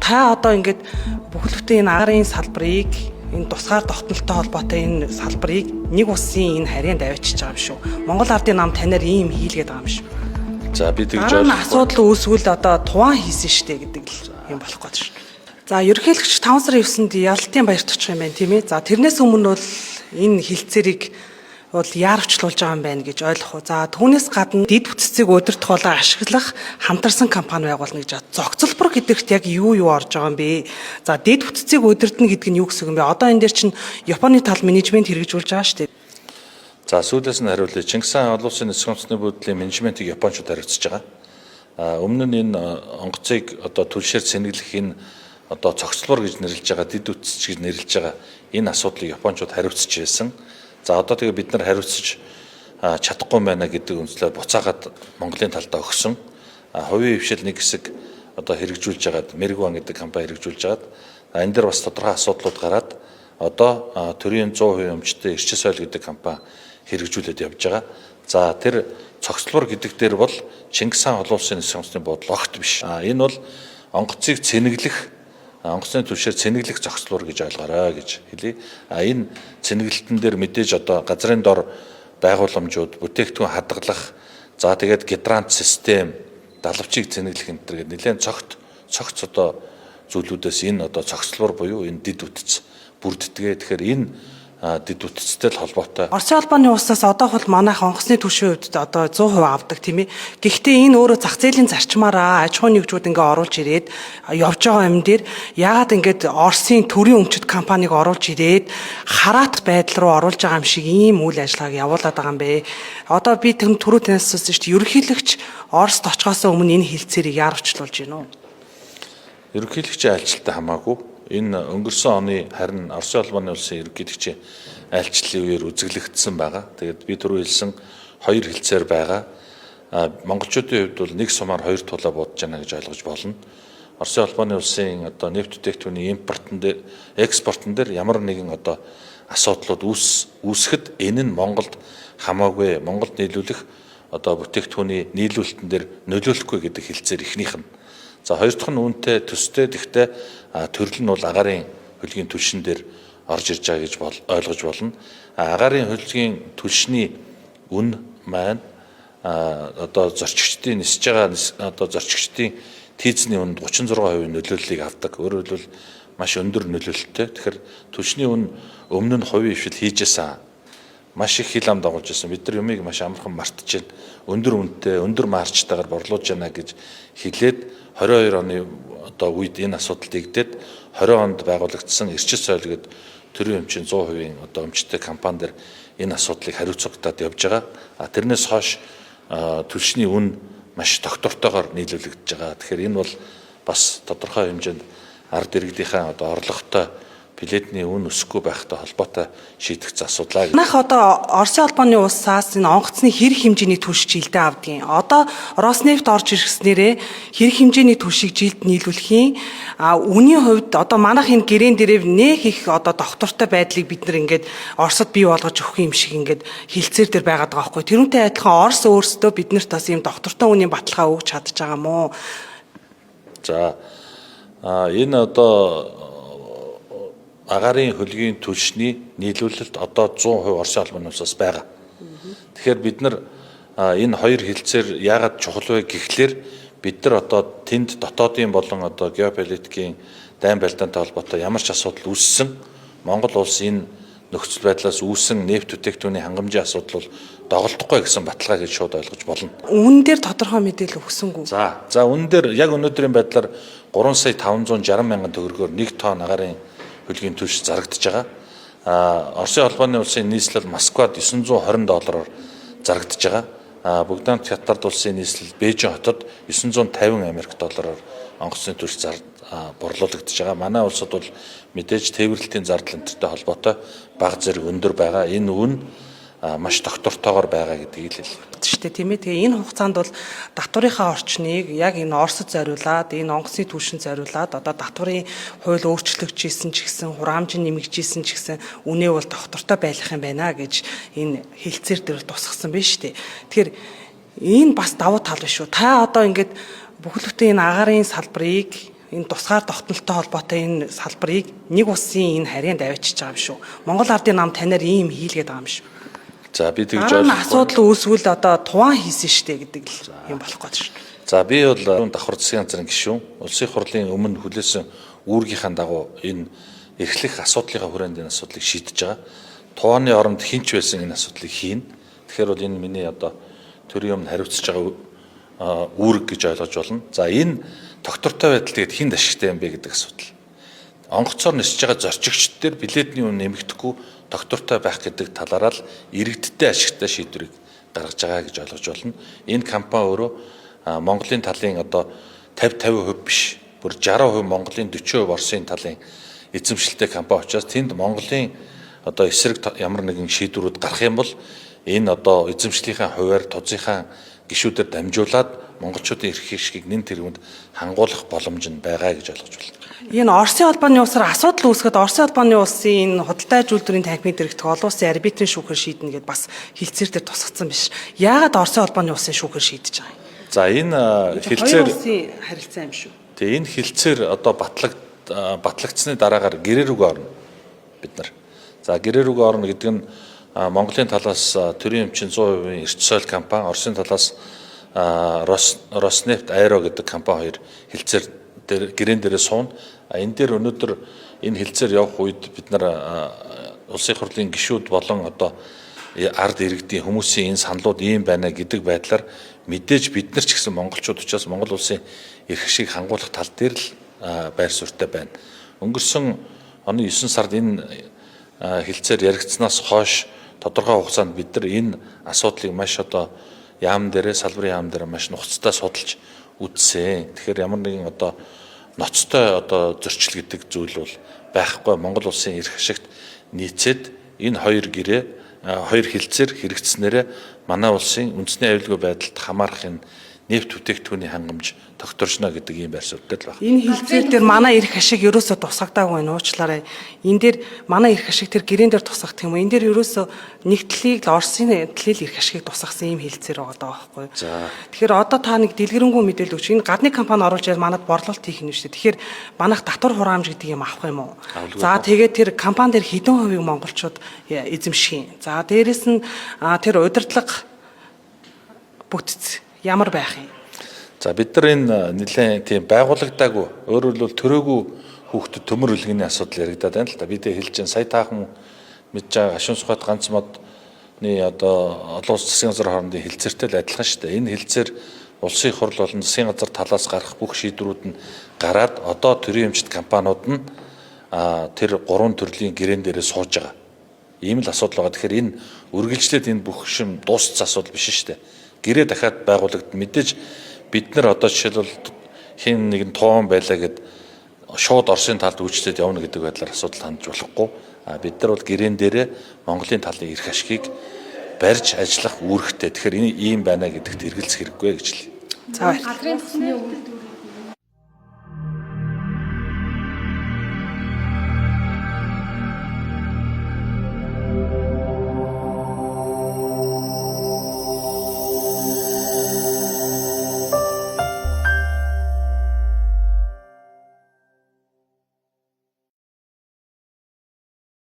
та одоо ингээд бүхэлдээ энэ агарын салбарыг энэ тусгаар тогтнолтой холбоотой энэ салбарыг нэг улсын энэ харьяанд авчиж байгаа юм шүү. Монгол Ардын нам танаар ийм хийлгээд байгаа юм шүү. За бид тэгж асуудал үүсвэл одоо туван хийсэн штэ гэдэг л юм болох гэж шүү. За ерөнхийлөгч 5 сарын 9-нд Ялалтын баярт очих юм байна тийм ээ. За тэрнээс өмнө бол энэ хилцээрийг бол яарвчлуулж байгаа юм байна гэж ойлгох уу. За түүнээс гадна дэд бүтцийг удирдах болон ашиглах хамтарсан компани байгуулна гэж байна. Зохицолбор гэдэгт яг юу орж байгаа юм бэ? За дэд бүтцийг удирдна гэдэг нь юу гэсэн юм бэ? Одоо энэ дээр чинь Японы тал менежмент хэрэгжүүлж байгаа шүү дээ. За сүүлээс нь хариулъя. Чингис хаан олон улсын нисэх үндэсний буудлын менежментийг Япончууд хариуцж байгаа. Өмнө нь энэ онгоцыг одоо түлшээр цэнэглэх энэ одоо цогцлбор гэж нэрлэж байгаа, дэд бүтц гэж нэрлэж байгаа энэ асуудлыг Япончууд хариуцж байсан. За одоо тэгээ бид нар хариуцж чадахгүй байна гэдэг үндслээр буцаагаад Монголын талдаа өгсөн. Хувийн хвшил нэг хэсэг одоо хэрэгжүүлж байгаад Мэргван гэдэг компани хэрэгжүүлж байгаад энэ дээр бас тодорхой асуудлууд гараад одоо төрийн 100% өмчтэй Эрчил соёл гэдэг компани хэрэгжүүлээд явж байгаа. За тэр цогцлбор гэдэг дээр бол Чингис хаан олон улсын нисэх үндэсний буудлын огт биш. Энэ бол онгоцыг цэнэглэх онгоцны түлшээр цэнэглэх зохицлуур гэж ойлгоорой гэж хэлье. Энэ цэнэглэлтэн дээр мэдээж одоо газрын дор байгууламжууд, бүтээгдэхүүн хадгалах, за тэгээд гидрант систем, далавчийг цэнэглэх энэ төр гэдэг нэлээд цогц одоо зүйлүүдээс энэ одоо зохицлуур буюу энэ дид үтц бүрддэг. Тэгэхээр энэ дид үтцтэй л холбоотой. Оросын албаны улсаас одоо бол манайх онгоцны түвшин хувьд одоо 100% авдаг тийм ээ. Гэхдээ энэ өөрөө зах зээлийн зарчмаараа аж ахуйн нэгжүүд ингээ оруулж ирээд явж байгаа юм дээр яагаад ингээд Оросын төрийн өмчит компанийг оруулж ирээд хараат байдал руу оруулж байгаа юм шиг ийм үйл ажиллагааг явуулаад байгаа юм бэ. Одоо би түрүү танаас асуусан шүү дээ. Ерөнхийлөгч Оросд очихоос өмнө энэ хилцээрийг яарвчлуулж гинөө. Ерөнхийлөгчийн айлчлалтай хамаагүй энэ өнгөрсөн оны харин Оросын албаны улсын ерөнхийлөгчийн айлчлалын үеэр үзэглэгдсэн байгаа. Тэгээд би түрүү хэлсэн 2 хилцээр байгаа. Монголчуудын хувьд бол нэг сумаар 2 тулаа будаж байна гэж ойлгож болно. Оросын албаны улсын одоо нефт бүтээгдэхүүний импортон дээр, экспортон дээр ямар нэгэн одоо асуудлууд үүсэхэд энэ нь Монголд хамаагүй Монголд нийлүүлэх одоо бүтээгдэхүүний нийлүүлэлтэн дээр нөлөөлөхгүй гэдэг хилцээр ихнийх нь. За хоёр дахь нь үнэтэй төстэй гэхдээ төрөл нь бол агарын хөлгийн түлшин дээр орж ирж байгаа гэж ойлгож болно. Агарын хөлгийн түлшний үн маань одоо зорчигчдын нисэж байгаа одоо зорчигчдын тийзний үнд 36% нөлөөллийг авдаг. Өөрөөр хэлбэл маш өндөр нөлөөлөлттэй. Тэгэхээр түлшний үн өмнө нь хувийн хвшил хийжсэн маш их хил ам дагуулж байсан. Бид нар юмыг маш амархан мартаж байна. Өндөр үнэтэй, өндөр маржтайгаар борлуулж байна гэж хэлээд 22 оны одоо үед энэ асуудал дэгдээд 20 онд байгуулагдсан Эрчил соёл гэдэг төрийн өмчийн 100% одоо өмчтэй компани дээр энэ асуудлыг хариуцагдаад явж байгаа. Тэрнээс хойш түлшний үн маш тогтвортойгоор нийлүүлэгдэж байгаа. Тэгэхээр энэ бол бас тодорхой хэмжээнд ард иргэдийнхээ одоо орлоготой билетний үн өсөхгүй байхтай холбоотой шийдэгдсэн асуудлаа. Манайх одоо Оросын албаны улсаас энэ онгоцны хэрэг хэмжээний түлш жилдээ авдгийн. Одоо Роснефть орж ирэснээрээ хэрэг хэмжээний түлшийг жилд нийлүүлэхийн үнийн хувьд одоо манайх энэ гэрээн дээрээ нэх их одоо доктортой байдлыг бид нар ингээд Оросд бий болгож өгөх юм шиг ингээд хилцээр дээр байгаад байгаа байхгүй. Тэрүүнтэй адилхан Орос өөрсдөө биднэрт бас ийм доктортой үнийн баталгаа өгч чадж байгаа мó. За энэ одоо агарын хөлгийн түлшний нийлүүлэлт одоо 100% Оросын албаны улсаас байгаа. Тэгэхээр бид нар энэ хоёр хилцээр яагаад чухал вэ гэхлээр бид нар одоо тэнд дотоодын болон одоо геополитикийн дайн байлдаантай холбоотой ямар ч асуудал үүссэн Монгол улс энэ нөхцөл байдлаас үүсэн нефт бүтээгдэхүүний хангамжийн асуудал бол доголдохгүй гэсэн баталгаа гэж шууд ойлгож болно. Үнэн дээр тодорхой мэдээлэл өгсөнгүй. За үнэн дээр яг өнөөдрийн байдлаар 3,560,000 төгрөгөөр 1 тонн агарын хөлгийн түлш зарагдж байгаа. Оросын албаны улсын нийслэл Москвад $920 зарагдж байгаа. Богдан Хятад улсын нийслэл Бээжин хотод $950 онгоцны түлш борлуулагдж байгаа. Манай улсад бол мэдээж тээвэрлэлтийн зардал энтертэй холбоотой бага зэрэг өндөр байгаа. Энэ үн маш доктортойгоор байгаа гэдгийг л хэлээ. Шүү дээ тийм ээ. Тэгээ энэ хугацаанд бол татврынхаа орчныг яг энэ Оросд зориулаад, энэ онгоцны түвшинд зориулаад одоо татврын хууль өөрчлөгдөжсэн ч гэсэн, хураамж нэмэгдсэн ч гэсэн үнэ бол доктортой байх юм байна гэж энэ хилцээр дээр тусгасан байна шүү дээ. Тэгэхээр энэ бас давуу тал биш үү? Та одоо ингээд бүхэл бүтэн энэ агарын салбарыг энэ тусгаар тогтнолтой холбоотой энэ салбарыг нэг улсын энэ харьяанд авчиж байгаа юм шүү. Монгол ардын нам танаар ийм хийлгээд байгаа юм шүү. За би тэгж Дараа нь асуудал үүсвэл одоо туван хийсэн штэ гэдэг л юм болох гээд шүү. За би бол давхар засгийн газрын гишүүн улсын хурлын өмнө хүлээсэн үүргийнхаа дагуу энэ эрхлэх асуудлынхаа хүрээнд энэ асуудлыг шийдэж байгаа. Тууны оронд хинч байсан энэ асуудлыг хийн. Тэгэхээр бол энэ миний одоо төрийн өмнө хариуцж байгаа үүрэг гэж ойлгож болно. За энэ доктортой байдал тэгээд хинд ашигтай юм бэ гэдэг асуудал. Онгоцоор нисэж байгаа зорчигчд дээр билетний үн нэмэгдэхгүй доктортой байх гэдэг талаараа л иргэдтэй ашигтай шийдвэрийг гаргаж байгаа гэж ойлгож болно. Энэ компани өөрөө Монголын талын одоо 50% биш, бүр 60% Монголын 40% Оросын талын эзэмшилтэй компани учраас тэнд Монголын одоо эсрэг ямар нэгэн шийдвэрүүд гарах юм бол энэ одоо эзэмшлийнхаа хуваар тузынхаа гишүүдээр дамжуулаад монголчуудын эрх хэшгийг нэн тэргуунд хангуулах боломж нь байгаа гэж ойлгож байна. Энэ Оросын холбооны улсаар асуудал үүсгэхэд Оросын холбооны улсын энэ худалдаа үйлдвэрийн танхимын дэрэгдэх олон улсын арбитрийн шүүхээр шийднэ гэдээ бас хэлцээр дээр тусгацсан биш. Яагаад Оросын холбооны улсын шүүхээр шийдэж байгаа юм? За энэ Хоёр улсын харилцаа юм шүү. Тэгээ энэ хилцээр одоо батлагдсны дараагаар гэрээ рүүгээ орно бид нар. За гэрээ рүүгээ орно гэдэг нь Монголын талаас төрийн эмчин 100% эрч соёл компани, Оросын талаас Роснефть Аэро гэдэг компани хоёр хилцээр дээр гэрээн дээрээ сууна. Энэ дээр өнөөдөр энэ хилцээр явах үед бид нар улсын хурлын гишүүд болон одоо ард иргэдийн хүмүүсийн энэ саналууд ийм байна гэдэг байдлаар мэдээж бид нар ч гэсэн монголчууд учраас Монгол улсын эрх хэшгийг хангуулах тал дээр л байр суурьтай байна. Өнгөрсөн оны 9 сард энэ хилцээр яригдсанаас хойш тодорхой хугацаанд бид нар энэ асуудлыг маш одоо яам дээрээ салбарын яам дээр маш нухацтай судалж үзсэн. Тэгэхээр ямар нэгэн одоо ноцтой одоо зөрчил гэдэг зүйл бол байхгүй. Монгол улсын эрх хэшигт нийцээд энэ хоёр хилцээр хэрэгжснээрээ манай улсын үндэсний аюулгүй байдалд хамаарах энэ нефт бүтээгдэхүүний хангамж тогтворчно гэдэг ийм байр суурьтай л байна. Энэ хилцээр дээр манай эрх ашиг ерөөсөө тусагдаагүй байна. Уучлаарай. Энэ дээр манай эрх ашиг тэр гэрээн дээр тусгах юм уу? Энэ дээр ерөөсөө нэгтлийг Оросын талын эрх ашигыг тусгасан ийм хилцээр байгаа даа байхгүй юу? Тэгэхээр одоо та нэг дэлгэрэнгүй мэдээлэл өгч энэ гадны компани оруулж ирээд манад борлуулалт хийх юм шүү дээ. Тэгэхээр манайх татвар хураамж гэдэг юм авах юм уу? За тэгээд тэр компани дээр хэдэн хувийг монголчууд эзэмших юм. За дээрэс нь тэр удирдлага бүтц ямар байх юм? За бид нар энэ нэлээд тийм байгуулагдаагүй өөрөөр хэлбэл төрөөгүй хүүхдэд төмөр үлгэний асуудал яригадаад байна л да. Би тэг хэлж чинь сая таахан мэдж байгаа Гашуун Сухбат ганц модны одоо олон улс засгийн газар хоорондын хилцээртэй л адилхан шүү дээ. Энэ хилцээр улсын хурл болон засгийн газар талаас гарах бүх шийдвэрүүд нь гараад одоо төрийн эмчит компаниуд нь тэр гурван төрлийн гэрээн дээрээ сууж байгаа. Ийм л асуудал байгаа. Тэгэхээр энэ үргэлжлээд энэ бүх шим дууссан асуудал биш шүү дээ. Гэрээ дахиад байгуулагдана. Мэдээж бид нар одоо жишээлбэл хин нэгэн туун байлаа гэд шууд Оросын талд үйлчлээд явна гэдэг байдлаар асуудал хандж болохгүй. Бид нар бол гэрээн дээрээ Монголын талын эрх ашгийг барьж ажиллах үүрэгтэй. Тэгэхээр энэ ийм байна гэдэгт эргэлзэх хэрэггүй гэж л. За газрын төсний